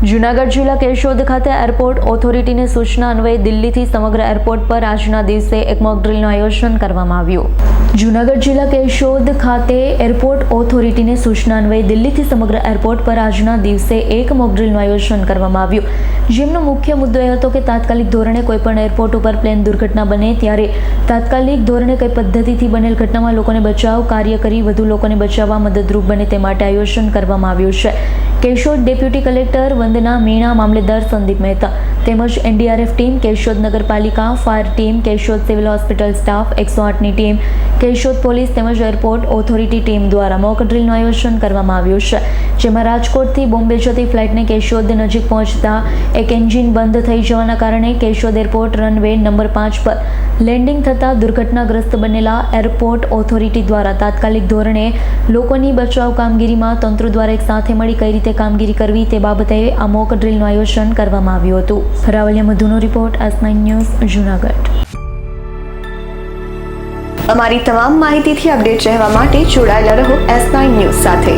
જૂનાગઢ જિલ્લા કેશોદ ખાતે એરપોર્ટ ઓથોરિટીની સૂચના અન્વયે દિલ્હીથી સમગ્ર એરપોર્ટ પર આજના દિવસે એક મોક ડ્રીલનું આયોજન કરવામાં આવ્યું। જૂનાગઢ જિલ્લા કેશોદ ખાતે એરપોર્ટ ઓથોરિટીની સૂચના અન્વયે દિલ્હીથી સમગ્ર એરપોર્ટ પર આજના દિવસે એક મોક ડ્રીલનું આયોજન કરવામાં આવ્યું, જેમનો મુખ્ય મુદ્દો એ હતો કે તાત્કાલિક ધોરણે કોઈપણ એરપોર્ટ ઉપર પ્લેન દુર્ઘટના બને ત્યારે તાત્કાલિક ધોરણે કઈ પદ્ધતિથી બનેલ ઘટનામાં લોકોને બચાવ કાર્ય કરી વધુ લોકોને બચાવવા મદદરૂપ બને તે માટે આયોજન કરવામાં આવ્યું છે। કેશોદ ડેપ્યુટી કલેક્ટર વંદના મીણા, મામલેદાર સંદીપ મહેતા તેમજ એનડીઆરએફ ટીમ, કેશોદ નગરપાલિકા, fire team, Keshod civil hospital staff, 108ની ટીમ, કેશોદ પોલીસ તેમજ એરપોર્ટ ઓથોરિટી ટીમ દ્વારા મોક ડ્રીલનું આયોજન કરવામાં આવ્યું છે, જેમાં રાજકોટથી બોમ્બે જતી ફ્લાઇટને કેશોદ નજીક પહોંચતા એક એન્જિન બંધ થઈ જવાના કારણે કેશોદ એરપોર્ટ રનવે નંબર 5 પર લેન્ડિંગ થતાં દુર્ઘટનાગ્રસ્ત બનેલા એરપોર્ટ ઓથોરિટી દ્વારા તાત્કાલિક ધોરણે લોકોની બચાવ કામગીરીમાં તંત્ર દ્વારા એક સાથે મળી કઈ રીતે કામગીરી કરવી તે બાબતે આ મોક ડ્રીલનું આયોજન કરવામાં આવ્યું હતું। રાવલિયા મધુનો રિપોર્ટ, S9 ન્યૂઝ, જૂનાગઢ। અમારી તમામ માહિતીથી અપડેટ રહેવા માટે જોડાયેલા રહો S9 ન્યૂઝ સાથે।